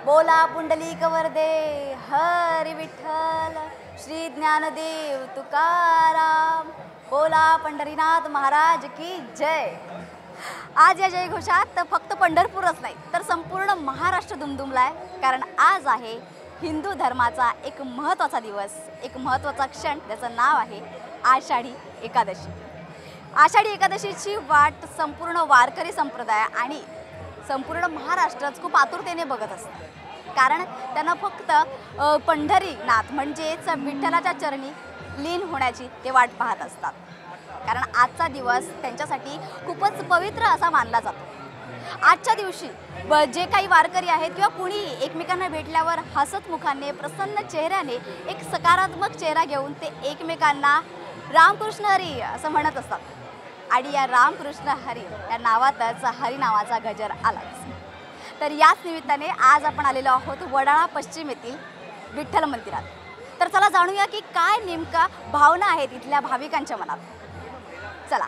बोला पुंडलिक वरदे हरी विठ्ठल श्री ज्ञानदेव तुकाराम। बोला पंढरीनाथ महाराज की जय। आज या जयघोषात फक्त पंढरपूरच नाही तर संपूर्ण महाराष्ट्र दुमदुमलाय, कारण आज आहे हिंदू धर्माचा एक महत्त्वाचा दिवस, एक महत्त्वाचा क्षण, त्याचं नाव आहे आषाढी एकादशी। आषाढी एकादशीची वाट संपूर्ण वारकरी संप्रदाय आणि संपूर्ण महाराष्ट्रात खूप आतुरतेने बघत असतात, कारण त्यांना फक्त पंढरीनाथ म्हणजेच विठ्ठलाच्या चरणी लीन होण्याची ते वाट पाहत असतात, कारण आजचा दिवस त्यांच्यासाठी खूपच पवित्र असा मानला जातो। आजच्या दिवशी जे काही वारकरी आहेत किंवा कुणी एकमेकांना भेटल्यावर हसत मुखाने प्रसन्न चेहऱ्याने एक सकारात्मक चेहरा घेऊन ते एकमेकांना रामकृष्ण हरी असं म्हणत असतात, आणि या रामकृष्ण हरी या नावातच हरी नावाचा गजर आलाच। तर याच निमित्ताने आज आपण आलेलो आहोत वडाळा पश्चिम येथील विठ्ठल मंदिरात। तर चला जाणूया की काय नेमका भावना आहेत इथल्या भाविकांच्या मनात। चला।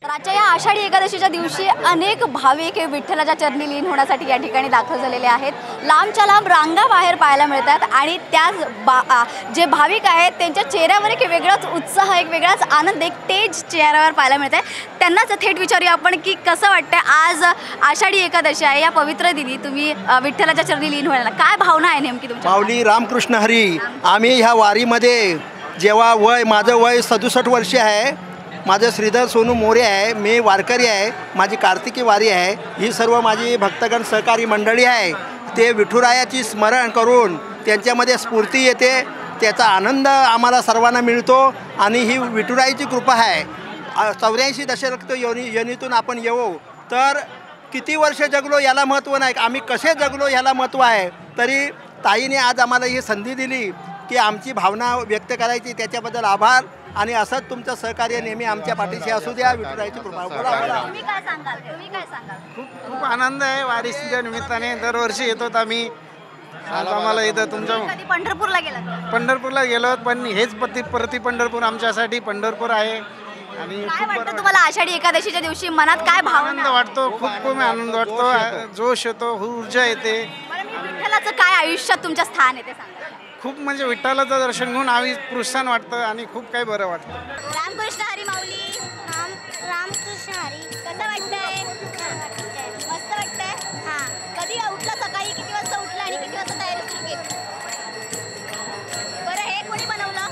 आजच्या या आषाढी एकादशीच्या दिवशी अनेक भाविक हे विठ्ठलाच्या चरणी लीन होण्यासाठी या ठिकाणी दाखल झालेले आहेत। लांबच्या लांब रांगा बाहेर पाहायला मिळतात आणि त्याच जे भाविक आहेत त्यांच्या चेहऱ्यावर एक वेगळाच उत्साह, एक वेगळाच आनंद, एक तेज चेहऱ्यावर पाहायला मिळत आहे। त्यांनाच थेट विचारूया आपण की कसं वाटतं आज आषाढी एकादशी आहे, या पवित्र दिनी तुम्ही विठ्ठलाच्या चरणी लीन व्हायला, काय भावना आहे नेमकी तुमची? माऊली रामकृष्ण हरी। आम्ही ह्या वारीमध्ये जेव्हा माझं वय 67 वर्ष आहे, माझं श्रीधर सोनू मोरे आहे, मी वारकरी आहे, माझी कार्तिकी वारी आहे, ही सर्व माझी भक्तगण सहकारी मंडळी आहे। ते विठुरायाची स्मरण करून त्यांच्यामध्ये स्फूर्ती येते, त्याचा आनंद आम्हाला सर्वांना मिळतो आणि ही विठुरायाची कृपा आहे। 84 दशरथ योनीतून आपण येऊ तर किती वर्ष जगलो याला महत्त्व नाही, आम्ही कसे जगलो याला महत्त्व आहे। तरी ताईने आज आम्हाला ही संधी दिली की आमची भावना व्यक्त करायची, त्याच्याबद्दल आभार। आणि असंच तुमचं सहकार्य नेहमी आमच्या पाठीशी असू द्या। विठुरायाची कृपा। तुम्ही काय सांगाल? खूप आनंद आहे वारीच्या निमित्ताने, दरवर्षी येतो आम्ही। आज आम्हाला इथं तुमच्या पंढरपूरला गेलात? पंढरपूरला गेलो, पण हेच प्रति पंढरपूर आमच्यासाठी पंढरपूर आहे। आणि काय वाटतं तुम्हाला आषाढी एकादशीच्या दिवशी मनात काय आनंद वाटतो, खूप आनंद वाटतो, जोश येतो, ऊर्जा येते। विठ्ठलाचं काय आयुष्यात तुमचं स्थान आहे ते सांगा। खूप म्हणजे विठ्ठलाचं दर्शन घेऊन आम्ही प्रोत्साहन वाटतं आणि खूप काही बरं वाटतं। रामकृष्ण हरी माऊली। रामकृष्ण हरी। कसं वाटतंय? मस्त वाटतंय। हां, कधी उठला सकाळी, किती वाजता उठला आणि किती वाजता तयारी सुरू केली? बरं, हे कोणी बनवलं?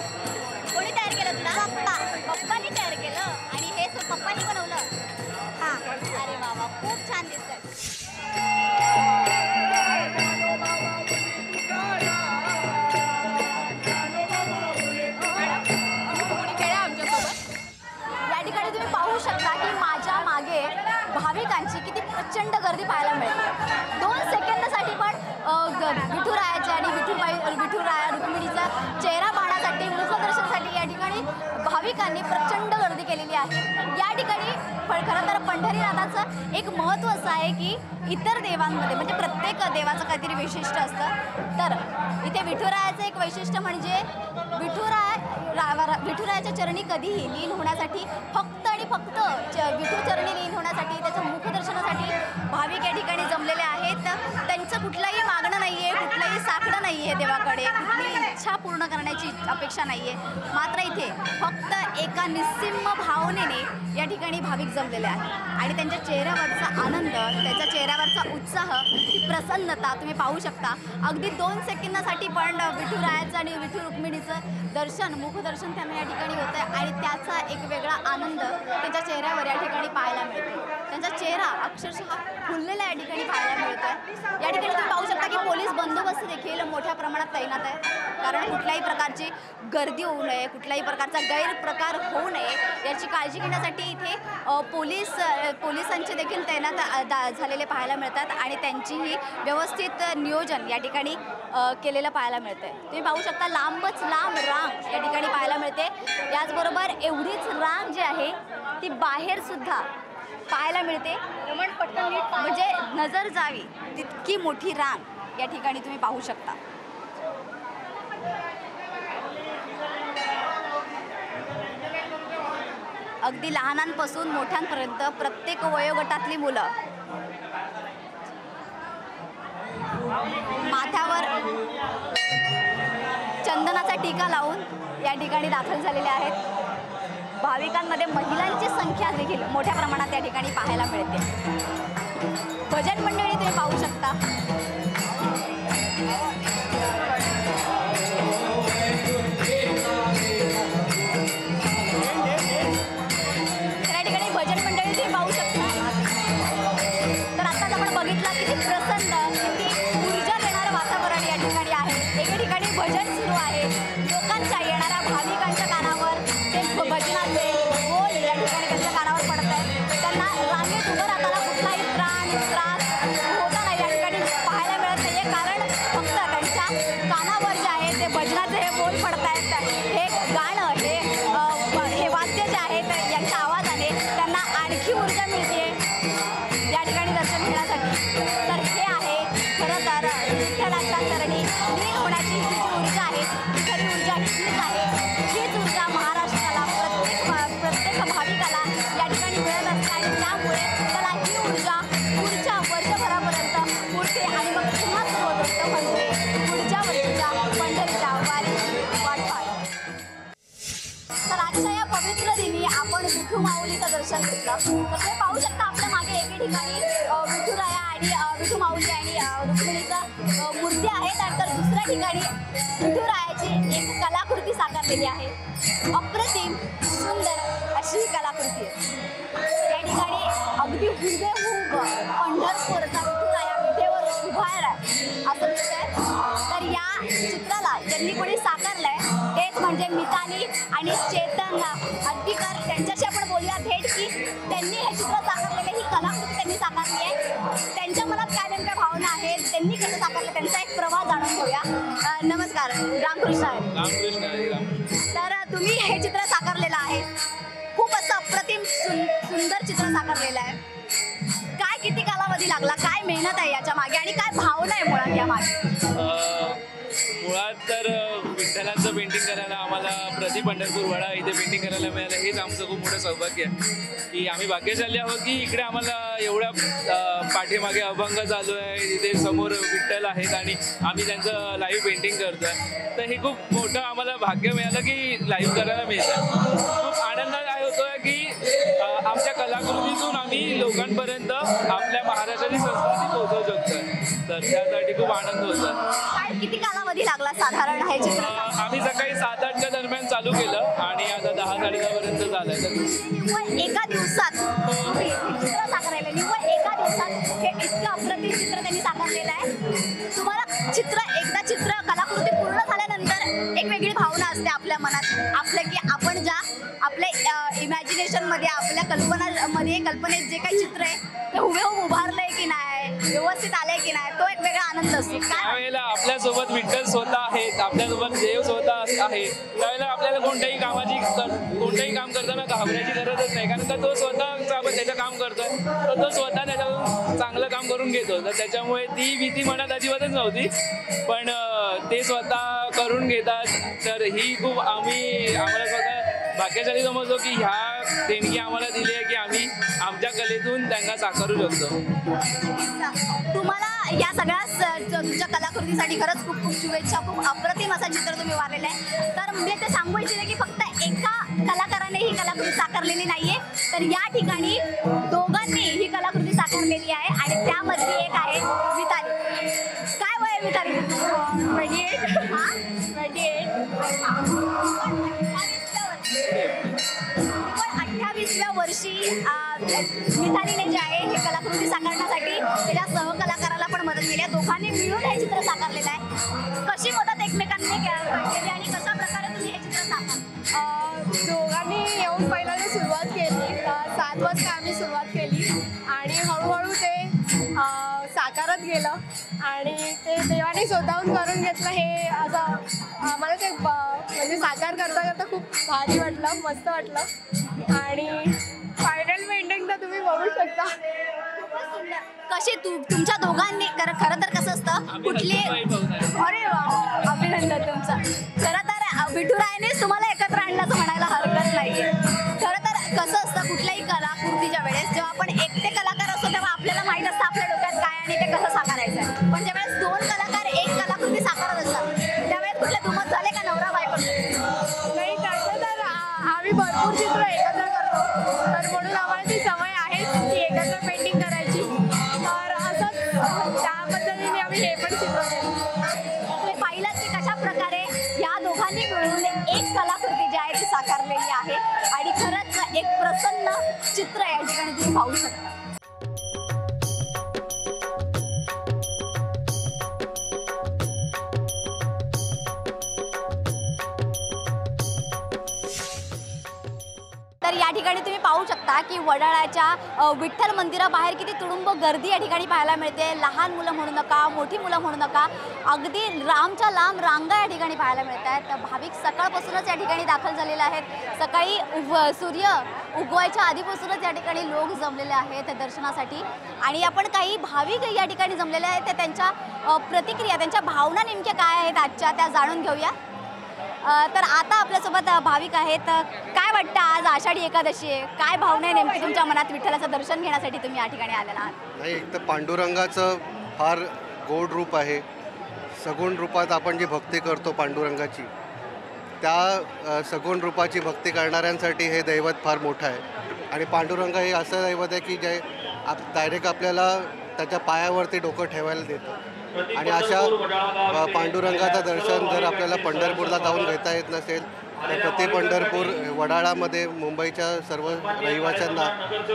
कोणी तयार केलं तुला? पप्पांनी तयार केलं आणि हे पप्पांनी बनवलं? हां, अरे वा वा, खूप छान दिसतंय। भाविकांची किती प्रचंड गर्दी पाहायला मिळते। 2 सेकंदासाठी पण विठुरायाचे आणि विठुराया रुक्मिणीचा चेहरा पाहण्यासाठी, मुखदर्शनासाठी या ठिकाणी भाविकांनी प्रचंड गर्दी केलेली आहे। या ठिकाणी खरं तर पंढरीनाथाचं एक महत्त्व असं आहे की इतर देवांमध्ये म्हणजे प्रत्येक देवाचं काहीतरी वैशिष्ट्य असतं, तर इथे विठुरायाचं एक वैशिष्ट्य म्हणजे विठुरायाच्या चरणी कधीही लीन होण्यासाठी फक्त आणि फक्त विठुचरणी लीन होण्यासाठी, त्याच्या मुखदर्शनासाठी भाविक या ठिकाणी जमलेले आहेत। त्यांचं कुठलंही मागणं नाही आहे, कुठलंही साकडं नाही आहे देवाकडे, कुठली इच्छा पूर्ण करण्याची अपेक्षा नाही आहे, मात्र इथे फक्त एका निस्सीम भावनेने या ठिकाणी भाविक जमलेले आहेत आणि त्यांच्या चेहऱ्यावरचा आनंद, त्यांच्या चेहऱ्यावरचा उत्साह, ती प्रसन्नता तुम्ही पाहू शकता। अगदी 2 सेकंदासाठी पण विठुरायाचं आणि विठू रुक्मिणीचं दर्शन, मुखदर्शन त्यांना या ठिकाणी होतं आहे आणि त्याचा एक वेगळा आनंद त्यांच्या चेहऱ्यावर या ठिकाणी पाहायला मिळतो। त्यांचा चेहरा अक्षरशः फुललेला या ठिकाणी पाहायला मिळतो आहे। या ठिकाणी तुम्ही पाहू शकता की पोलीस बंदोबस्त देखील मोठ्या प्रमाणात तैनात आहे, कारण कुठल्याही प्रकारची गर्दी होऊ नये, कुठल्याही प्रकारचा गैरप्रकार होऊ नये याची काळजी घेण्यासाठी इथे पोलिसांचे देखील तैनात झालेले पाहायला मिळतात आणि त्यांचीही व्यवस्थित नियोजन या ठिकाणी केलेलं पाहायला मिळतंय। तुम्ही पाहू शकता लांबच लांब रांग या ठिकाणी पाहायला मिळते। याचबरोबर एवढीच रांग जी आहे ती बाहेर सुद्धा पाहायला मिळते, म्हणजे नजर जावी तितकी मोठी रांग या ठिकाणी तुम्ही पाहू शकता. अगदी लहानांपासून मोठ्यांपर्यंत प्रत्येक वयोगटातली मुलं माथ्यावर चंदनाचा टीका लावून या ठिकाणी दाखल झालेले आहेत. भाविकांमध्ये महिलांची संख्या देखील मोठ्या प्रमाणात या ठिकाणी पाहायला मिळते. भजन मंडळी तुम्ही पाहू शकता. त्या ठिकाणी भजन मंडळी तुम्ही पाहू शकता. तर आताच आपण बघितलं किती प्रसन्न, किती ऊर्जा देणारं वातावरण या ठिकाणी आहे. एके ठिकाणी भजन सुरू आहे. लोकांच्या येणाऱ्या भाविकांच्या कानावर ते भजनाचे बोल या ठिकाणी त्यांच्या कानावर पडत आहेत. त्यांना रांगेत उभं राहताना कुठलाही त्रास होता नाही या ठिकाणी पाहायला मिळत नाही आहे. कारण फक्त त्यांच्या कानावर जे आहे ते भजनाचे हे बोल पडत आहेत. हे गाणं हे वाद्य जे आहे तर यांच्या आवाजाने त्यांना आणखी ऊर्जा मिळते या ठिकाणी दर्शन घेण्यासाठी. तर हे आहे खरं तर विठ्ठलाच्या चरणी लीन होण्याची ही जी ऊर्जा आहे ती खरी ऊर्जा हीच आहे. हीच ऊर्जा महाराष्ट्राला प्रत्येक भाविकाला या ठिकाणी मिळत असते आणि त्यामुळे त्याला ही ऊर्जा पुढच्या वर्षभरापर्यंत पुढते आणि मग पुन्हा सुरू होत असतं म्हणजे पुढच्या वर्षीच्या पंढरीच्या वारीची वाट पाहत. तर आजच्या या पवित्र दिनी आपण विठू माऊलीचं दर्शन घेतलं. तर तुम्ही पाहू शकता आपल्या मागे एके ठिकाणी विठुराया आणि विठू माऊली आणि रुक्मिणीचं मूर्ती आहे. तर दुसऱ्या ठिकाणी विठुरायाची एक कलाकृती साकारलेली आहे. अप्रतिम सुंदर अशी ही कलाकृती आहे. या ठिकाणी अगदी हुबेहूब पंढरपूरचा विठुराया विठेवर उभा आहे असं दिसतंय. तर या चित्राला ज्यांनी कोणी साकारलंय तेच म्हणजे मिताली आणि चेतन हड्डीकर. त्यांच्याशी आपण बोलूया थेट की त्यांनी हे चित्र साकारलेले, ही कलाकृती त्यांनी साकारली आहे. त्यांच्या मनात काय नेमक्या भावना आहेत, त्यांनी कसं साकारलं त्यांचा एक प्रवास जाणून घेऊया. नमस्कार, रामकृष्ण आहे. तर तुम्ही हे चित्र साकारलेलं आहे, खूप असं अप्रतिम सुंदर चित्र साकारलेलं आहे. काय किती कालावधी लागला, काय मेहनत आहे याच्या मागे आणि काय भावना आहे मुळात या मागे? मुळात तर विठ्ठलांचं पेंटिंग करायला आम्हाला प्रति पंढरपूर वडा इथे पेंटिंग करायला मिळालं हेच आमचं खूप मोठं सौभाग्य आहे की आम्ही भाग्यशाली आहोत की इकडे आम्हाला एवढ्या पाठीमागे अभंग चालू आहे, इथे समोर विठ्ठल आहेत आणि आम्ही त्यांचं लाईव्ह पेंटिंग करतो आहे. तर हे खूप मोठं आम्हाला भाग्य मिळालं की लाईव्ह करायला मिळतं. खूप आनंद काय होतो आहे की आमच्या कलाकृतीतून आम्ही लोकांपर्यंत आपल्या महाराष्ट्राची संस्कृती पोहोचवू शकतो. तर त्यासाठी खूप आनंद होतो. काय किती कालावधी लागला साधारण हे चित्र? आम्ही सकाळी 7-8च्या दरम्यान चालू केलं आणि आता 10-10:30 पर्यंत झालंय. निव्वळ एका दिवसात चित्र साकारलेलं, निव्वळ एका दिवसात हे इतकं अप्रतिम चित्र त्यांनी साकारलेलं आहे. तुम्हाला चित्र कलाकृती पूर्ण झाल्यानंतर एक वेगळी भावना असते आपल्या मनात आपलं की आपण ज्या आपल्या इमॅजिनेशनमध्ये आपल्या कल्पनेत जे काही चित्र आहे ते हुबेहूब उभारलंय की नाही, व्यवस्थित आलंय की नाही, तो एक वेगळा आनंद असतो. त्यावेळेला आपल्यासोबत विठ्ठल स्वतः आहेत, आपल्यासोबत देव स्वतः आहे, त्यावेळेला आपल्याला कोणत्याही काम करताना घाबरायची गरजच नाही. कारण का तो स्वतः आपण त्याचं काम करतोय तर तो स्वतः त्याच्यातून चांगलं काम करून घेतो. तर त्याच्यामुळे ती भीती मनात अजिबातच नव्हती. पण ते स्वतः करून घेतात. तर ही खूप आम्हाला स्वतः भाग्यशाली समजतो की ह्या देणगी आम्हाला दिली आहे की आम्ही आमच्या कलेतून त्यांना साकारू शकतो. तुम्हाला या सगळ्या तुमच्या कलाकृतीसाठी खरंच खूप खूप शुभेच्छा. खूप अप्रतिम असं चित्र तुम्ही वारलेलं आहे. तर मी ते सांगू इच्छिते की फक्त एका कलाकाराने ही कलाकृती साकारलेली नाहीये, तर या ठिकाणी दोघांनी ही कलाकृती साकारलेली आहे आणि त्यामध्ये एक आहे मिताली. काय वय आहे मिताली? 28व्या वर्षी मितालीने जे आहे हे कलाकृती साकारण्यासाठी त्याच्या सहकलाकाराला पण मदत केली आहे. दोघांनी मिळून हे चित्र साकारलेलं आहे. कशी मदत एकमेकांनी केली आणि कशा प्रकारे तुम्ही हे चित्र साकार? दोघांनी येऊन पहिल्यांदा सुरुवात केली. 7 वाजता आम्ही सुरुवात केली आणि हळूहळू ते साकारत गेलं आणि ते देवाने स्वतःहून करून घेतलं. हे असं आम्हाला ते म्हणजे साकार करता करता खूप भारी वाटलं, मस्त वाटलं आणि फायनल पेंटिंग तर तुम्ही बघू शकता. कशी तुमच्या दोघांनी खरं तर कसं असतं कुठली अरे वा अभिनंदन तुमचं. खरं तर विठुरायानेच तुम्हाला एकत्र आणल्याचं म्हणायला हरकत नाहीये. खरं तर कसं असतं कुठल्याही कलाकृतीच्या वेळेस जेव्हा आपण एकटे कलाकार असतो तेव्हा आपल्याला माहीत असतं आपल्या डोक्यात काय आणि ते कसं साकारायचं आहे. पण ज्यावेळेस दोन कलाकार एक कलाकृती साकारत असतात त्यावेळेस कुठले दुमत झाले का नवरा बायको? नाही तसं तर आम्ही भरपूर चित्र एकत्र करतो तर म्हणून आम्हाला ती सवय आहे ती एकत्र पेंटिंग करायची. तर असंच त्या पद्धतीने आम्ही हे पण चित्र केलं. तुम्ही पाहिलं की कशा प्रकारे या दोघांनी मिळून एक कलाकृती जी आहे ती साकारलेली आहे आणि खरंच एक प्रसन्न चित्र या ठिकाणी तुम्ही पाहू शकता. तर या ठिकाणी तुम्ही पाहू शकता की वडाळ्याच्या विठ्ठल मंदिराबाहेर किती तुडुंब गर्दी या ठिकाणी पाहायला मिळते. लहान मुलं म्हणू नका, मोठी मुलं म्हणू नका, अगदी लांबच्या लांब रांगा या ठिकाणी पाहायला मिळत आहेत. भाविक सकाळपासूनच या ठिकाणी दाखल झालेले आहेत. सकाळी सूर्य उगवायच्या आधीपासूनच या ठिकाणी लोक जमलेले आहेत दर्शनासाठी आणि आपण काही भाविक या ठिकाणी जमलेले आहेत ते त्यांच्या प्रतिक्रिया, त्यांच्या भावना नेमक्या काय आहेत आजच्या त्या जाणून घेऊया. तर आता आपल्यासोबत भाविक आहेत. काय वाटतं आज आषाढी एकादशी आहे, काय भावना आहे नेमकी तुमच्या मनात विठ्ठलाचं दर्शन घेण्यासाठी तुम्ही या ठिकाणी आलेला आहात? नाही, एक तर पांडुरंगाचं फार गोड रूप आहे. सगुण रूपात आपण जी भक्ती करतो पांडुरंगाची, त्या सगुण रूपाची भक्ती करणाऱ्यांसाठी हे दैवत फार मोठं आहे. आणि पांडुरंग हे असं दैवत आहे की जे डायरेक्ट आपल्याला त्याच्या पायावरती डोकं ठेवायला देतं. आणि अशा पांडुरंगाचं दर्शन जर आपल्याला पंढरपूरला जाऊन घेता येत नसेल तर प्रति पंढरपूर वडाळामध्ये मुंबईच्या सर्व रहिवाशांना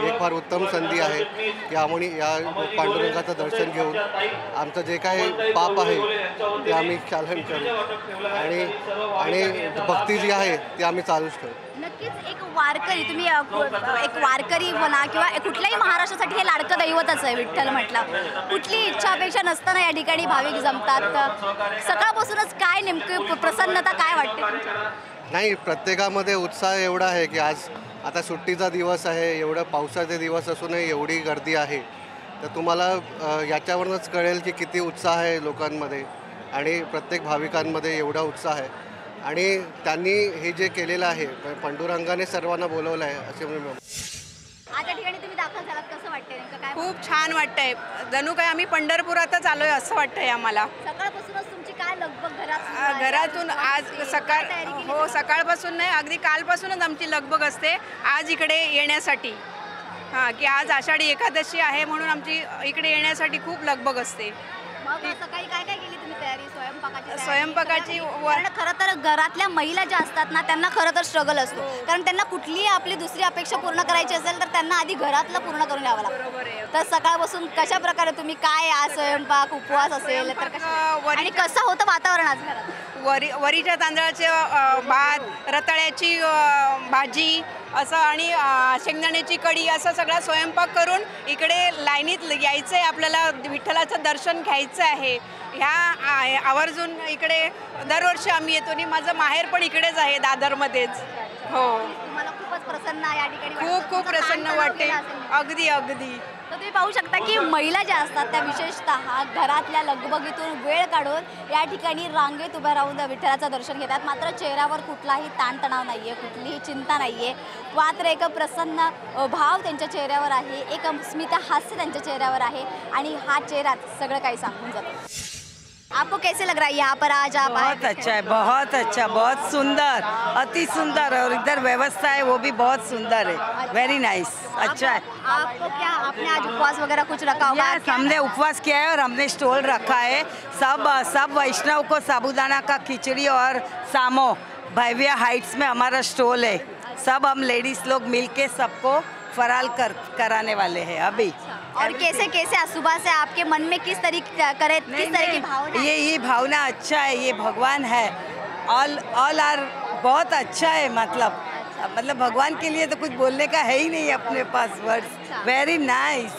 एक फार उत्तम संधी आहे की आम्ही या पांडुरंगाचं दर्शन घेऊन आमचं जे काय पाप आहे ते आम्ही चालन करू आणि भक्ती जी आहे ती आम्ही चालूच ठेवू. नक्कीच एक वारकरी तुम्ही एक वारकरी म्हणा किंवा कुठल्याही महाराष्ट्रासाठी हे लाडकं दैवतच आहे विठ्ठल म्हटलं. कुठली इच्छा अपेक्षा नसताना या ठिकाणी भाविक जमतात. सकाळपासूनच काय नेमकी प्रसन्नता काय वाटते तुमच्या? नाही, प्रत्येकामध्ये उत्साह एवढा आहे की आज आता सुट्टीचा दिवस आहे, एवढं पावसाचे दिवस असूनही एवढी गर्दी आहे. तर तुम्हाला याच्यावरूनच कळेल की किती उत्साह आहे लोकांमध्ये आणि प्रत्येक भाविकांमध्ये एवढा उत्साह आहे. आणि त्यांनी हे जे केलेलं आहे पांडुरंगाने सर्वांना बोलवलं आहे असे मी म्हणतो. आज या ठिकाणी तुम्ही दाखल झालात, कसं वाटतंय नेमकं काय? खूप छान वाटतंय. जणू काय आम्ही पंढरपुरातच आलोय असं वाटतंय आम्हाला. सकाळपासूनच तुमची काय लगबग घरातून आज सकाळपासून नाही, अगदी कालपासूनच आमची लगबग असते आज इकडे येण्यासाठी. की आज आषाढी एकादशी आहे म्हणून आमची इकडे येण्यासाठी खूप लगबग असते. सकाळी काय काय केली तुम्ही तयारी? स्वयंपाकाची खरं तर घरातल्या महिला ज्या असतात ना त्यांना खरं तर स्ट्रगल असतो, कारण त्यांना कुठलीही आपली दुसरी अपेक्षा पूर्ण करायची असेल तर त्यांना आधी घरातलं पूर्ण करून यावं लागतं. तर सकाळपासून कशा प्रकारे तुम्ही काय आज स्वयंपाक उपवास असेल तर आणि कसं होतं वातावरण आज घरात? वरीच्या तांदळाचे भात, रताळ्याची भाजी असं आणि शेंगदाण्याची कढी असं सगळा स्वयंपाक करून इकडे लाईनीत यायचं आहे. आपल्याला विठ्ठलाचं दर्शन घ्यायचं आहे. ह्या आवर्जून इकडे दरवर्षी आम्ही येतो आणि माझं माहेर पण इकडेच आहे दादरमध्येच. हो, मला खूपच प्रसन्न या ठिकाणी खूप प्रसन्न वाटते. अगदी अगदी. तर तुम्ही पाहू शकता की महिला ज्या असतात त्या विशेषतः घरातल्या लगबगीतून वेळ काढून या ठिकाणी रांगेत उभ्या राहून विठ्ठलाचं दर्शन घेतात. मात्र चेहऱ्यावर कुठलाही ताणतणाव नाही आहे, कुठलीही चिंता नाही आहे. मात्र एक प्रसन्न भाव त्यांच्या चेहऱ्यावर आहे, एक स्मित हास्य त्यांच्या चेहऱ्यावर आहे आणि हा चेहराच सगळं काही सांगून जातो. आपको कैसे लग रहा है यहाँ पर आज आप? बहुत अच्छा है, बहुत अच्छा, बहुत सुंदर, अति सुंदर. और इधर व्यवस्था है वो भी बहुत सुंदर है. वेरी नाइस, अच्छा है. आपको क्या, आपने आज उपवास वगैरह कुछ रखा होगा? यस, हमने उपवास किया है और हमने स्टॉल रखा है. सब वैष्णव को साबूदाना का खिचड़ी और सामो भव्य हाइट्स में हमारा स्टॉल है. सब हम लेडीज लोग मिलके सबको फराल कराने वाले हैं अभी. और कैसे सुबह से आपके मन में किस तरह की भावना? ये भावना अच्छा है, ये भगवान है. ऑल आर बहुत अच्छा है. मतलब भगवान के लिए तो कुछ बोलने का है ही नहीं अपने पास वर्ड्स. Very nice.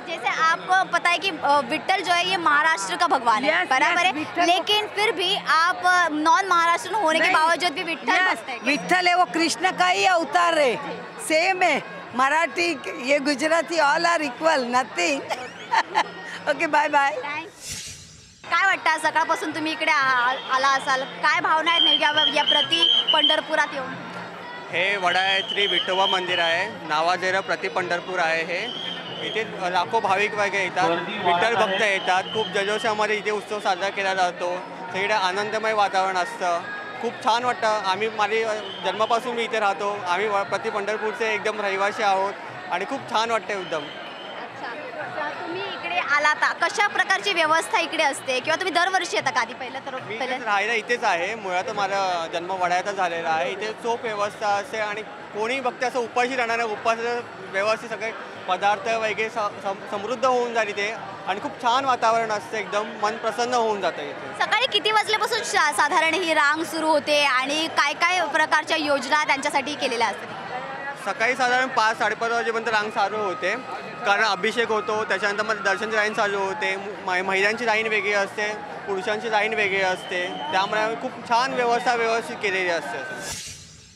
जैसे आपको पता है कि विठ्ठल जो है ये महाराष्ट्र का भगवान है, बराबर है, लेकिन फिर भी आप नॉन महाराष्ट्र होने के बावजूद भी विठ्ठल है वो कृष्ण का ही अवतार है. सेम है. मराठी, ये Gujarati, all are equal, nothing. Okay bye bye. काय वाटतं आज सकाळपासून तुम्ही इकडे आला असाल, काय भावना आहेत नेमक्या या प्रति पंढरपुरात येऊन? हे वडाळ्यात्री विठोबा मंदिर आहे, नावाजलेलं प्रति पंढरपूर आहे. हे इथे लाखो भाविक वगैरे येतात, विठ्ठल भक्त येतात. खूप जल्लोषामध्ये इथे उत्सव साजरा केला जातो. सगळीकडे आनंदमय वातावरण असतं. खूप छान वाटतं. आम्ही माझे जन्मापासून मी इथे राहतो. आम्ही प्रति पंढरपूरचे एकदम रहिवासी आहोत आणि खूप छान वाटतं एकदम. तुम्ही इकडे आलात, कशा प्रकारची व्यवस्था इकडे असते किंवा तुम्ही दरवर्षी येता का? आधी पहिलं तर मी राहायला इथेच आहे. मुळात माझा जन्म वडाळ्यातच झालेला आहे. इथे चोख व्यवस्था असते आणि कोणी भक्त असं उपाशी राहणार नाही. उपासाचं व्यवस्थित सगळे पदार्थ वगैरे समृद्ध होऊन जाईल इथे आणि खूप छान वातावरण असतं. एकदम मन प्रसन्न होऊन जातं इथे. सकाळी किती वाजल्यापासून साधारण ही रांग सुरू होते आणि काय काय प्रकारच्या योजना त्यांच्यासाठी केलेल्या असतात? सकाळी साधारण 5-5:30 वाजेपर्यंत रांग चालू होते, कारण अभिषेक होतो. त्याच्यानंतर मग दर्शनची लाईन चालू होते. महिलांची लाईन वेगळी असते, पुरुषांची लाईन वेगळी असते. त्यामुळे खूप छान व्यवस्थित केलेली असते.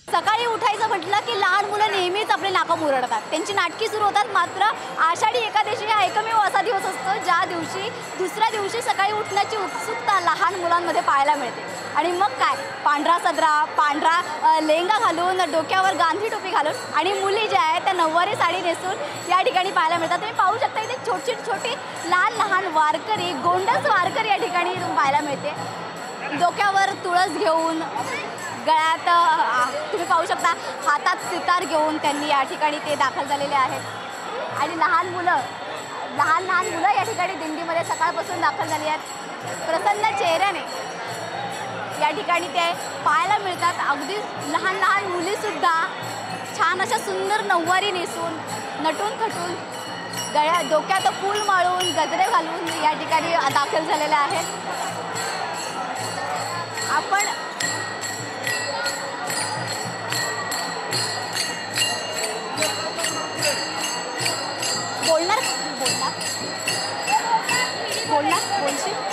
सकाळी उठायचं म्हटलं की लहान मुलं नेहमीच आपले नाकं मुरडतात, त्यांची नाटकी सुरू होतात. मात्र आषाढी एकादशी हा एकमेव असा दिवस असतो ज्या दिवशी दुसऱ्या दिवशी सकाळी उठण्याची उत्सुकता लहान मुलांमध्ये पाहायला मिळते. आणि मग काय, पांढरा सदरा, पांढरा लेंगा घालून, डोक्यावर गांधी टोपी घालून आणि मुली ज्या आहेत त्या नऊवारी साडी नेसून या ठिकाणी पाहायला मिळतात. तुम्ही पाहू शकता इथे छोटी लहान वारकरी, गोंडस वारकरी या ठिकाणी पाहायला मिळते. डोक्यावर तुळस घेऊन, गळ्यात तुम्ही पाहू शकता हातात सितार घेऊन त्यांनी या ठिकाणी ते दाखल झालेले आहेत. आणि लहान मुलं या ठिकाणी दिंडीमध्ये सकाळपासून दाखल झाली आहेत. प्रसन्न चेहऱ्याने या ठिकाणी ते पाहायला मिळतात. अगदी लहान मुलीसुद्धा छान अशा सुंदर नऊवारी नेसून, नटून थटून, डोक्यात फूल माळून, गजरे घालून या ठिकाणी दाखल झालेल्या आहेत. आपण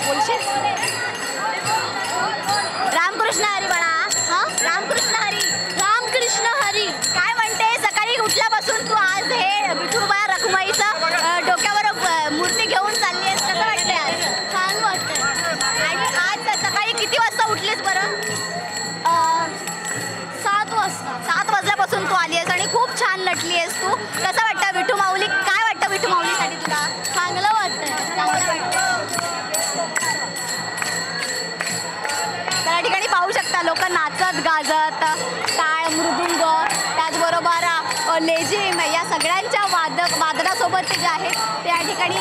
बोलशील रामकृष्ण हरी बाळा. हां, रामकृष्ण हरी. काय म्हणते, सकाळी उठल्यापासून तू आज हे विठोबा रखुमाईचं डोक्यावर मूर्ती घेऊन चालली आहेस, कसं वाटतंय आज? छान वाटतंय. आणि आज सकाळी किती वाजता उठलीस बरं? 7 वाजता. 7 वाजल्यापासून तू आली आहेस आणि खूप छान नटली आहेस तू. कसं वाटतं विठू माऊली? काय वाटतं विठू माऊलीसाठी तुला? चांगलं वाटतंय. त्या ठिकाणी पाहू शकता लोक नाचत गाजत, टाळ, मृदुंग, त्याचबरोबर लेझिम या सगळ्यांच्या वादनासोबत ते जे आहेत ते या ठिकाणी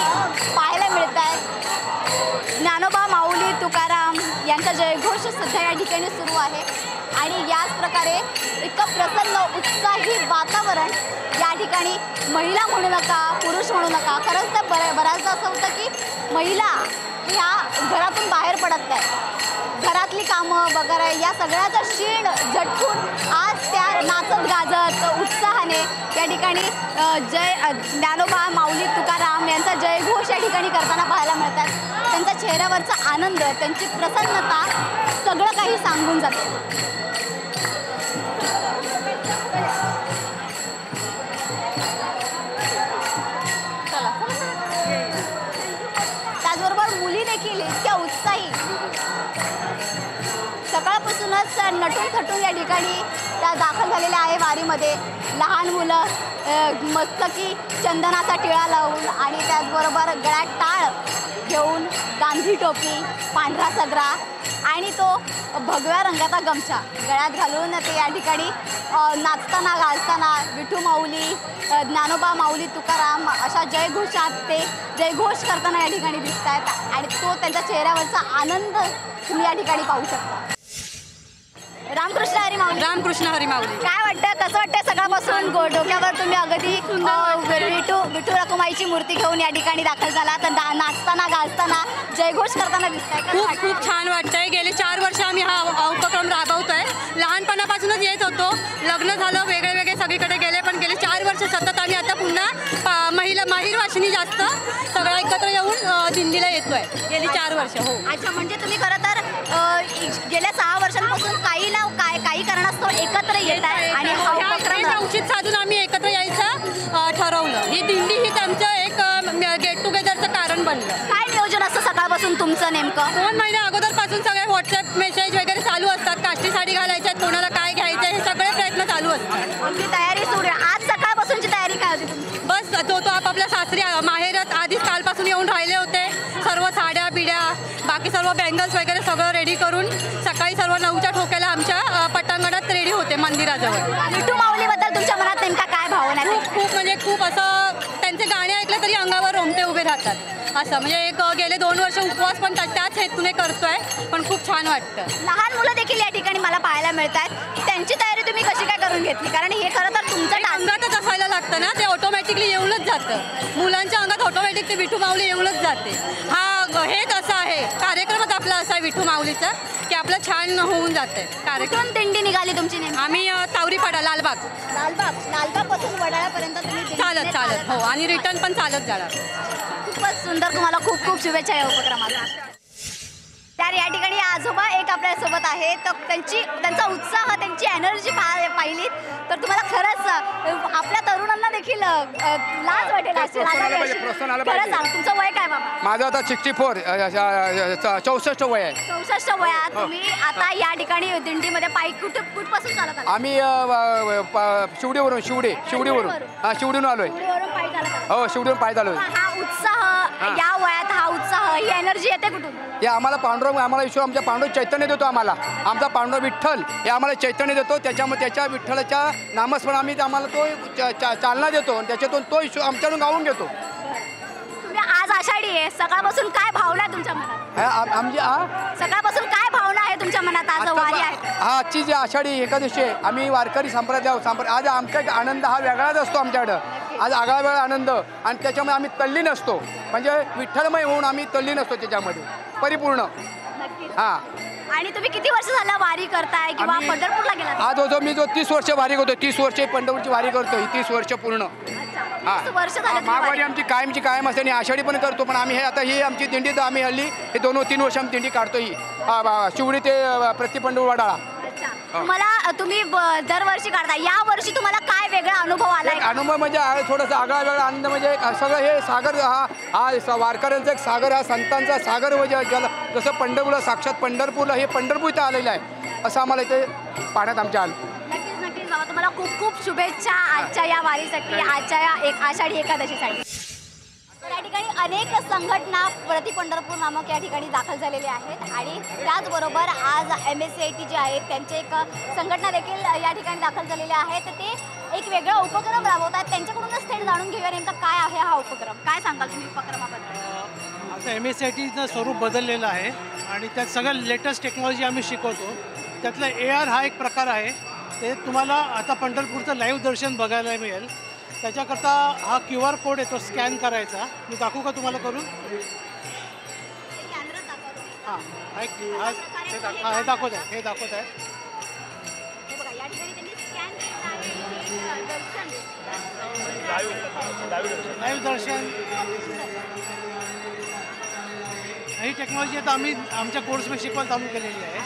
पाहायला मिळत आहेत. ज्ञानोबा माऊली तुकाराम यांचा जयघोष सुद्धा या ठिकाणी सुरू आहे. आणि याच प्रकारे इतकं प्रसन्न उत्साही वातावरण या ठिकाणी, महिला म्हणू नका, पुरुष म्हणू नका. खरंच तर बऱ्याचदा असं होतं की महिला ह्या घरातून बाहेर पडत नाही. घरातली कामं वगैरे या सगळ्याचा शीण झटकून आज त्या नाचत गाजत उत्साहाने या ठिकाणी ज्ञानोबा माऊली तुकाराम यांचा जयघोष या ठिकाणी करताना पाहायला मिळतात. त्यांच्या चेहऱ्यावरचा आनंद, त्यांची प्रसन्नता सगळं काही सांगून जाते. त्याचबरोबर मुली देखील इतक्या उत्साही सकाळपासूनच नटून थटून या ठिकाणी त्या दाखल झालेल्या आहे वारीमध्ये. लहान मुलं मस्तकी चंदनाचा टिळा लावून आणि त्याचबरोबर गळ्यात टाळ घेऊन, गांधी टोपी, पांढरा सदरा आणि तो भगव्या रंगाचा गमछा गळ्यात घालून ते या ठिकाणी नाचताना गाजताना विठू माऊली, ज्ञानोबा माऊली तुकाराम अशा जयघोषात ते जयघोष करताना या ठिकाणी दिसत आहेत. आणि तो त्यांच्या चेहऱ्यावरचा आनंद तुम्ही या ठिकाणी पाहू शकता. रामकृष्ण हरी माऊली. रामकृष्ण हरी माऊली. काय वाटतं, कसं वाटतं सकाळपासून डोक्यावर तुम्ही अगदी विठू रखुमाईची मूर्ती घेऊन या ठिकाणी दाखल झाला, तर नाचताना गाजताना जयघोष करताना दिसताय? खूप छान वाटतंय. गेले 4 वर्ष आम्ही हा उपक्रम राबवतोय. लहानपणापासूनच येत होतो, लग्न झालं, वेगळे सगळीकडे गेले, पण गेले 4 वर्ष सतत आम्ही आता पुन्हा माहीर वाशिनी जास्त सगळं एकत्र येऊन दिंडीला येतोय. गेली 4 वर्ष. हो. अच्छा, म्हणजे तुम्ही खरं तर गेल्या 6 वर्षांपासून काही कारणास्तव एकत्र येत आहे आणि हा उपक्रम औचित्य साधून आम्ही एकत्र यायचं ठरवलं. ही दिंडी हीच आमचं एक गेट टुगेदरचं बनलं. काय नियोजन असतं सकाळपासून तुमचं नेमकं? 2 महिन्या अगोदरपासून सगळे व्हॉट्सअप मेसेज वगैरे चालू असतात. काष्टी साडी घालायच्या, कोणाला काय घ्यायचं हे सगळे प्रयत्न चालू असतात. आमची तयारी सुरू आहे. आज सकाळपासूनची तयारी काय होती तुमची? बस तो आपापल्या सासरी माहेरात आधीच कालपासून येऊन राहिले होते. सर्व साड्या बिड्या बाकी सर्व बँगल्स वगैरे सगळं रेडी करून सकाळी सर्व 9च्या ठोक्याला आमच्या पटांगणात रेडी होते मंदिराजवळ. विठू माऊलीबद्दल तुमच्या मनात नेमका काय भावना आहे? खूप म्हणजे खूप असं त्यांचे गाणे ऐकले तरी अंगावर रोमटे उभे राहतात. असं म्हणजे एक गेले 2 वर्ष उपवास पण त्याच हेतूने करतोय, पण खूप छान वाटतं. लहान मुलं देखील या ठिकाणी मला पाहायला मिळतात. त्यांची तयारी तुम्ही कशी काय करून घेतली? कारण हे खरं तर तुमचं अंगातच असायला लागतं ना, ते ऑटोमॅटिकली येऊनच जातं. मुलांच्या अंगात ऑटोमॅटिक ते विठू माऊली येऊनच जाते. हेच असं आहे, कार्यक्रमच आपला असा आहे विठू माऊलीचा की आपलं छान होऊन जाते कार्यक्रम. दिंडी निघाली तुमची? आम्ही तावरीपाडा लालबाग पासून वडाळ्यापर्यंत तुम्ही चालत हो, आणि रिटर्न पण चालत जाणार. खूपच सुंदर. तुम्हाला खूप खूप शुभेच्छा या उपक्रमाला. तर या ठिकाणी आजोबा एक आपल्यासोबत आहे, तर त्यांचा उत्साह, त्यांची एनर्जी पाहिली तर तुम्हाला खरंच आपल्या तरुणांना देखील लाज वाटेल असेल. खरं सांग, तुमचं वय काय बाबा? माझं आता 64 64 वय आहे. 64 वयात तुम्ही आता या ठिकाणी दिंडीमध्ये पायी कुठपासून चालत आहात? आम्ही शिवडीवरून शिवडीवरून आलोय. हो, शिवडीवरून पायी चालू. हा उत्साह या वयात, हा उत्साह, ही एनर्जी येते कुठून? हे आम्हाला पांडुरंग, आम्हाला ईश्वर आमच्या पांडुरंग चैतन्य देतो. आमचा पांडुरंग विठ्ठल हे आम्हाला चैतन्य देतो. त्याच्यामुळे त्याच्या विठ्ठलाच्या नामस्मरण आम्हाला तो चालना देतो आणि त्याच्यातून तो ईश्वर आमच्याकडून गाऊन घेतो. तुम्ही आज आषाढी आहे, सकाळपासून काय भावना आहे तुमच्या मनात? सकाळपासून काय भावना आहे तुमच्या मनात? आज वारी आहे. आजची जी आषाढी एकादशी आहे, आम्ही वारकरी संप्रदाय आज आमचा आनंद हा वेगळाच असतो आमच्याकडं. आज आगळा वेगळा आनंद, आणि त्याच्यामुळे आम्ही तल्लीन असतो. म्हणजे विठ्ठलमय होऊन आम्ही तल्लीन असतो त्याच्यामध्ये परिपूर्ण. हां. आणि तुम्ही किती वर्ष झालं वारी करताय किंवा पंढरपूरला गेला? आज मी 30 वर्ष वारी करतो. 30 वर्ष पंढरपूरची वारी करतो. ही 30 वर्ष पूर्ण. वर्ष झालं. माघवारी आमची कायम असते आणि आषाढी पण करतो. पण आम्ही ही आमची दिंडी, तर आम्ही हल्ली हे 2-3 वर्ष आम्ही दिंडी काढतो. ही शिवडी ते प्रतिपंढरपूर वडाळा. तुम्हाला तुम्ही दरवर्षी काढता, या वर्षी तुम्हाला काय वेगळा अनुभव आला? अनुभव म्हणजे थोडासा आगळा वेगळा आनंद. म्हणजे सगळं हे सागर, हा वारकऱ्यांचा एक सागर, हा संतांचा सागर. म्हणजे ज्याला जसं पंढरपूरला साक्षात पंढरपूरला हे पंढरपूर इथं आलेलं आहे, असं आम्हाला इथे पाहण्यात आमच्या आलं. नक्कीच बाबा, तुम्हाला खूप खूप शुभेच्छा आजच्या या वारीसाठी, आजच्या या आषाढी एकादशीसाठी. या ठिकाणी अनेक संघटना प्रतिपंढरपूर नामक या ठिकाणी दाखल झालेले आहेत, आणि त्याचबरोबर आज MSCIT जे आहेत त्यांचे एक संघटना देखील या ठिकाणी दाखल झालेले आहेत. ते एक वेगळा उपक्रम राबवतात. त्यांच्याकडूनच थेट जाणून घेऊया नेमका काय आहे हा उपक्रम. काय सांगाल तुम्ही उपक्रमाबद्दल? आता MSCITचं स्वरूप बदललेलं आहे आणि त्यात सगळं लेटेस्ट टेक्नॉलॉजी आम्ही शिकवतो. त्यातलं AR हा एक प्रकार आहे. ते तुम्हाला आता पंढरपूरचं लाईव्ह दर्शन बघायला मिळेल. त्याच्याकरता हा QR कोड येतो, स्कॅन करायचा. मी दाखवू का तुम्हाला करून? हां, हे दाखवत आहे. लाईव्ह दर्शन ही टेक्नॉलॉजी आता आम्ही आमच्या कोर्समध्ये शिकवायला चालू केलेली आहे.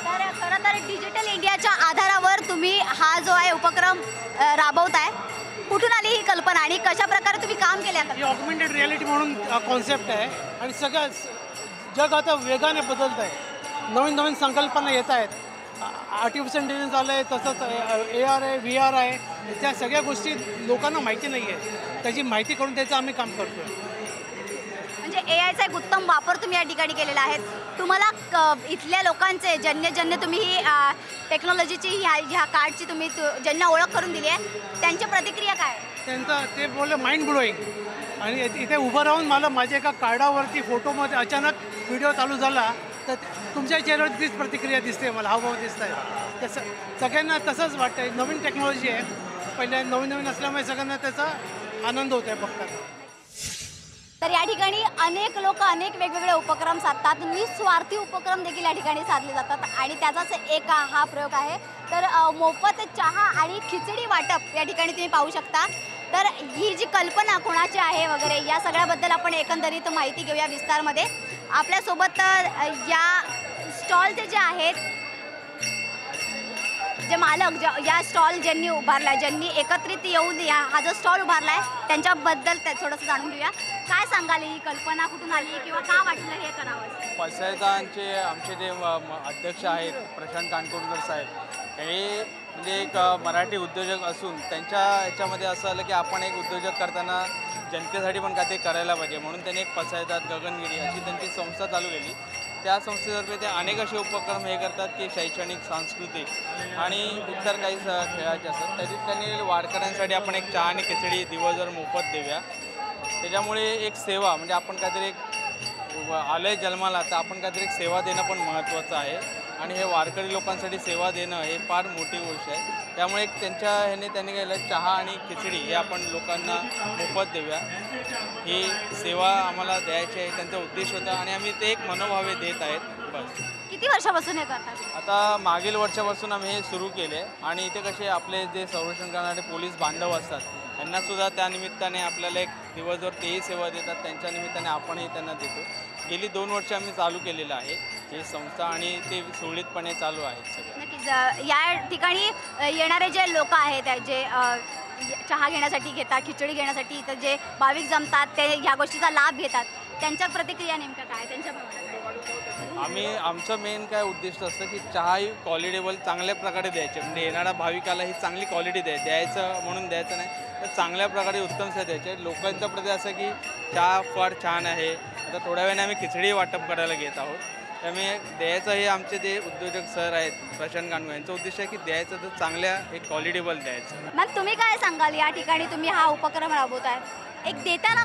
तर खरं तर डिजिटल इंडियाच्या आधारावर तुम्ही हा जो आहे उपक्रम राबवताय, कुठून आली ही कल्पना आणि कशा प्रकारे तुम्ही काम केलं? ही ऑगमेंटेड रियालिटी म्हणून कॉन्सेप्ट आहे, आणि सगळं जग आता वेगाने बदलत आहे. नवीन संकल्पना येत आहेत. आर्टिफिशियल इंटेलिजन्स आलं आहे, तसंच AR आहे, VR आहे. त्या सगळ्या गोष्टी लोकांना माहिती नाही आहे. त्याची माहिती करून त्याचं आम्ही काम करतो. म्हणजे AIचा एक उत्तम वापर तुम्ही या ठिकाणी केलेला आहे. तुम्हाला इथल्या लोकांचे ज्यांनी तुम्ही ही टेक्नॉलॉजीची ह्या कार्डची तुम्ही ज्यांना ओळख करून दिली आहे, त्यांची प्रतिक्रिया काय? ते बोलले माइंड ब्लोईंग. आणि इथे उभं राहून मला माझ्या एका कार्डावरती फोटोमध्ये अचानक व्हिडिओ चालू झाला, तर तुमच्या चेहऱ्यावर तीच प्रतिक्रिया दिसते मला, हावभाव दिसत आहे. तसं सगळ्यांना तसंच वाटतं आहे. नवीन टेक्नॉलॉजी आहे, पहिल्या नवीन असल्यामुळे सगळ्यांना त्याचा आनंद होतो आहे बघताना. तर या ठिकाणी अनेक लोक अनेक वेगवेगळे उपक्रम साधतात. निस्वार्थी उपक्रम देखील या ठिकाणी साधले जातात, आणि त्याचाच एक हा प्रयोग आहे. तर मोफत चहा आणि खिचडी वाटप या ठिकाणी तुम्ही पाहू शकता. तर ही जी कल्पना कोणाची आहे वगैरे या सगळ्याबद्दल आपण एकंदरीत माहिती घेऊया विस्तारमध्ये. आपल्यासोबत या स्टॉलचे जे आहेत जे मालक या स्टॉल ज्यांनी उभारला, ज्यांनी एकत्रित येऊन हा जो स्टॉल उभारला आहे त्यांच्याबद्दल थोडंसं जाणून घेऊया. काय सांगाल, ही कल्पना कुठून आली किंवा का वाटलं हे करावं? पसायदानचे आमचे जे अध्यक्ष आहेत प्रशांत कानकोडकर साहेब, हे म्हणजे एक मराठी उद्योजक असून त्यांच्या ह्याच्यामध्ये असं आलं की आपण एक उद्योजक करताना जनतेसाठी पण काहीतरी करायला पाहिजे, म्हणून त्यांनी एक पसायदात गगनगिरी अशी त्यांची संस्था चालू केली. त्या संस्थेतर्फे ते अनेक असे उपक्रम हे करतात की शैक्षणिक, सांस्कृतिक आणि इतर काही खेळाचे असतात. तरी त्यांनी वारकऱ्यांसाठी आपण एक चहा आणि खिचडी दिवसभर मोफत देऊया. त्याच्यामुळे एक सेवा म्हणजे आपण काहीतरी एक आलंय जन्माला तर आपण काहीतरी एक सेवा देणं पण महत्त्वाचं आहे आणि हे वारकरी लोकांसाठी सेवा देणं हे फार मोठी गोष्ट आहे. त्यामुळे त्यांच्या ह्याने त्यांनी केलं चहा आणि खिचडी हे आपण लोकांना मोफत देऊया, ही सेवा आम्हाला द्यायची आहे त्यांचा उद्देश होता आणि आम्ही ते एक मनोभावे देत आहेत. बस. किती वर्षापासून हे करतात? आता मागील वर्षापासून आम्ही हे सुरू केले आणि इथे कसे आपले जे संरक्षण करणारे पोलीस बांधव असतात त्यांनासुद्धा त्या निमित्ताने आपल्याला एक दिवसभर तेही सेवा देतात, त्यांच्या निमित्ताने आपणही त्यांना देतो. गेली 2 वर्ष आम्ही चालू केलेलं आहे ही संस्था आणि ते सुरळीतपणे चालू आहेत सगळं. नक्कीच. या ठिकाणी येणारे जे लोक आहेत जे चहा घेण्यासाठी घेतात, खिचडी घेण्यासाठी इथं जे भाविक जमतात ते ह्या गोष्टीचा लाभ घेतात, त्यांच्या प्रतिक्रिया नेमक्या काय, त्यांच्या आमचं मेन काय उद्दिष्ट असतं की चहा ही क्वालिटेबल चांगल्या प्रकारे द्यायची, म्हणजे येणाऱ्या भाविकाला ही चांगली क्वालिटी द्यायचं म्हणून द्यायचं नाही तर चांगल्या प्रकारे उत्तम सेवा द्यायचे. लोकांच्या प्रती असं की चहा फार छान आहे, आता थोड्या वेळाने आम्ही खिचडी वाटप करायला घेत आहोत. त्यामुळे द्यायचं हे आमचे जे उद्योजक सर आहेत प्रशांत कानकोडकर यांचं उद्देश आहे की द्यायचं तर चांगल्या एक क्वालिटेबल द्यायचं. मग तुम्ही काय सांगाल, या ठिकाणी तुम्ही हा उपक्रम राबवताय, एक देताना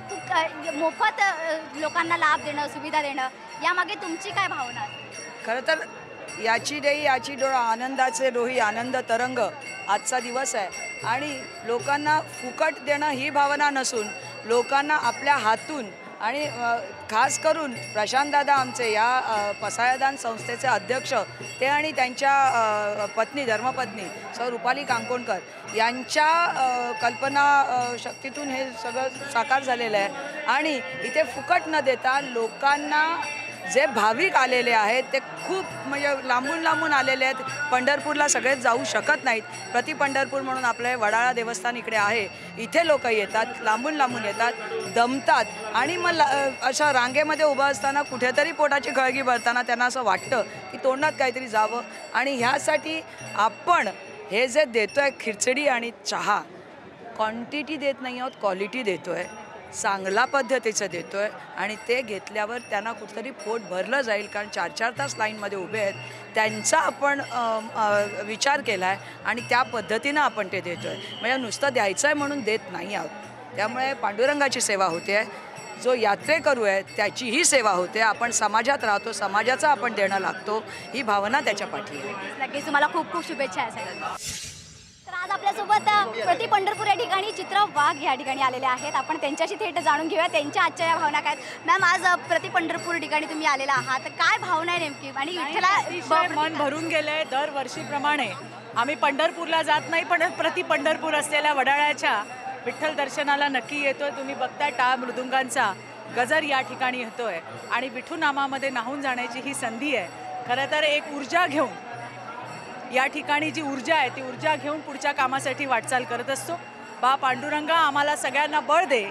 मोफत लोकांना लाभ देणं, सुविधा देणं, यामागे तुमची काय भावना? खरं तर याची देई याची डोळा, आनंदाचे रोही आनंद तरंग आजचा दिवस आहे आणि लोकांना फुकट देणं ही भावना नसून लोकांना आपल्या हातून आणि खास करून प्रशांतदादा आमचे या पसायदान संस्थेचे अध्यक्ष ते आणि त्यांच्या पत्नी धर्मपत्नी सौ रुपाली कांकोणकर यांच्या कल्पना शक्तीतून हे सगळं साकार झालेलं आहे आणि इथे फुकट न देता लोकांना जे भाविक आलेले आहेत ते खूप म्हणजे लांबून लांबून आलेले आहेत. पंढरपूरला सगळेच जाऊ शकत नाहीत. प्रति पंढरपूर म्हणून आपलं वडाळा देवस्थान इकडे आहे, इथे लोक येतात, लांबून लांबून येतात, दमतात आणि मग अशा रांगेमध्ये उभं असताना कुठेतरी पोटाची गळगी भरताना त्यांना असं वाटतं की तोंडात काहीतरी जावं आणि ह्यासाठी आपण हे जे देतो आहे खिचडी आणि चहा, क्वांटिटी देत नाही आहोत, क्वालिटी देतो आहे, चांगला पद्धतीचं देतो आहे आणि ते घेतल्यावर त्यांना कुठेतरी पोट भरलं जाईल. कारण 4-4 तास लाईनमध्ये उभे आहेत, त्यांचा आपण विचार केला आहे आणि त्या पद्धतीनं आपण ते देतो आहे. म्हणजे नुसतं द्यायचं आहे म्हणून देत नाही आहोत. त्यामुळे पांडुरंगाची सेवा होते आहे, जो यात्रेकरू आहे त्याचीही सेवा होते. आपण समाजात राहतो, समाजाचं आपण देणं लागतो, ही भावना त्याच्या पाठी आहे. नक्कीच. तुम्हाला खूप खूप शुभेच्छा आहे. तर आज आपल्यासोबत प्रति पंढरपूर या ठिकाणी चित्रा वाघ या ठिकाणी आलेले आहेत. आपण त्यांच्याशी थेट जाणून घेऊया त्यांच्या आजच्या या भावना काय. मॅम, आज प्रति पंढरपूर ठिकाणी तुम्ही आलेला आहात, तर काय भावना आहे नेमकी आणि विठ्ठला मन भरून गेलंय. दरवर्षीप्रमाणे आम्ही पंढरपूरला जात नाही पण प्रति पंढरपूर असलेल्या वडाळ्याच्या विठ्ठल दर्शनाला नक्की येतोय. तुम्ही बघताय टाळ मृदुंगांचा गजर या ठिकाणी येतोय आणि विठू नामामध्ये न्हाऊन जाण्याची ही संधी आहे. खरं तर एक ऊर्जा घेऊन या ठिकाणी जी ऊर्जा आहे ती ऊर्जा घेऊन पुढच्या कामासाठी वाटचाल करत असतो. बा पांडुरंगा आम्हाला सगळ्यांना बळ दे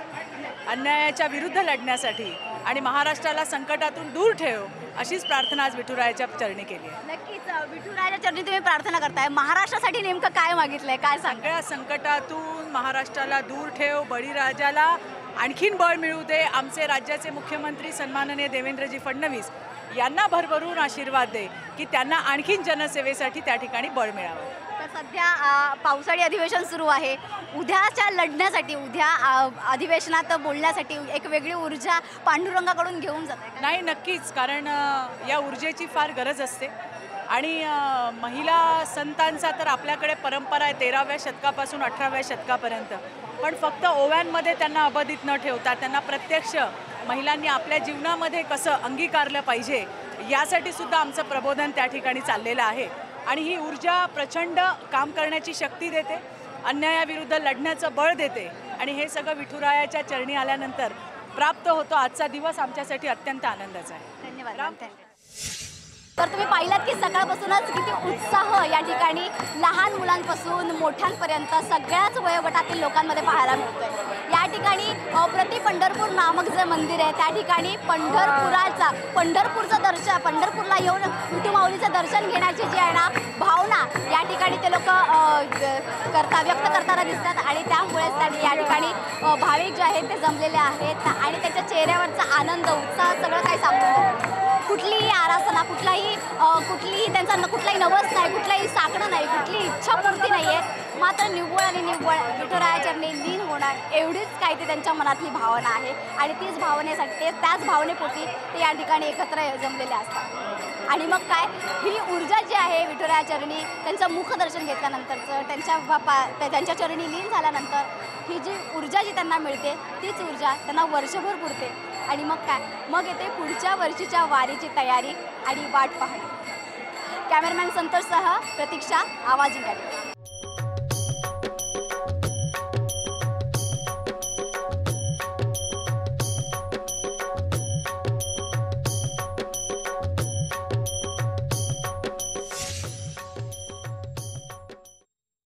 अन्यायाच्या विरुद्ध लढण्यासाठी आणि महाराष्ट्राला संकटातून दूर ठेव, अशीच प्रार्थना आज विठुरायाच्या चरणी केली आहे. नक्कीच. विठुरायाच्या चरणी तुम्ही प्रार्थना करताय, महाराष्ट्रासाठी नेमकं काय मागितलंय, काय सगळ्या संकटातून महाराष्ट्राला दूर ठेव, बळीराजाला आणखीन बळ मिळू दे. आमचे राज्याचे मुख्यमंत्री सन्माननीय देवेंद्रजी फडणवीस यांना भरभरून आशीर्वाद दे की त्यांना आणखीन जनसेवेसाठी त्या ठिकाणी बळ मिळावं. तर सध्या पावसाळी अधिवेशन सुरू आहे, उद्याच्या लढण्यासाठी, उद्या अधिवेशनात बोलण्यासाठी एक वेगळी ऊर्जा पांडुरंगाकडून घेऊन जात आहे? नाही, नक्कीच. कारण या ऊर्जेची फार गरज असते आणि महिला संतांचा तर आपल्याकडे परंपरा आहे 13व्या शतकापासून 18व्या शतकापर्यंत. पण फक्त ओव्यांमध्ये त्यांना अबाधित न ठेवता त्यांना प्रत्यक्ष महिलांनी आपल्या जीवनामध्ये कसं अंगीकारलं पाहिजे यासाठी सुद्धा आमचं प्रबोधन त्या ठिकाणी चाललेलं आहे. आणि ही ऊर्जा प्रचंड काम करण्याची शक्ती देते, अन्यायाविरुद्ध लढण्याचं बळ देते आणि हे सगळं विठुरायाच्या चरणी आल्यानंतर प्राप्त होतं. आजचा दिवस आमच्यासाठी अत्यंत आनंदाचा आहे. धन्यवाद. तर तुम्ही पाहिलात की सकाळपासूनच किती उत्साह या ठिकाणी लहान मुलांपासून मोठ्यांपर्यंत सगळ्याच वयोगटातील लोकांमध्ये पाहायला मिळतोय. या ठिकाणी प्रति पंढरपूर नामक जे मंदिर आहे त्या ठिकाणी पंढरपूरला येऊन विठू माऊलीचं दर्शन घेण्याची जी आहे ना भावना या ठिकाणी ते लोक व्यक्त करताना दिसतात आणि त्यामुळेच त्यांनी या ठिकाणी भाविक जे आहेत ते जमलेले आहेत आणि त्यांच्या चेहऱ्यावरचा आनंद उत्साह सगळं काही सांगतो. कुठलीही आरासना कुठलीही त्यांचा कुठलाही नवस नाही, कुठलाही साकडं नाही, कुठलीही इच्छापूर्ती नाही आहे, मात्र निव्वळ आणि निव्वळ विठुराया चरणी लीन होणार एवढीच काही ते त्यांच्या मनातली भावना आहे आणि तीच भावनेसाठी त्याच भावनेपोटी ते या ठिकाणी एकत्र जमलेले असतात. आणि मग काय ही ऊर्जा जी आहे विठुराया चरणी त्यांचं मुखदर्शन घेतल्यानंतरचं त्यांच्या चरणी लीन झाल्यानंतर ही जी ऊर्जा जी त्यांना मिळते तीच ऊर्जा त्यांना वर्षभर पुरते. आणि मग काय मग येते पुढच्या वर्षीच्या वारीची तयारी आणि वाट पाहणं. कॅमेरामॅन संतोषसह प्रतीक्षा, आवाज इंडिया.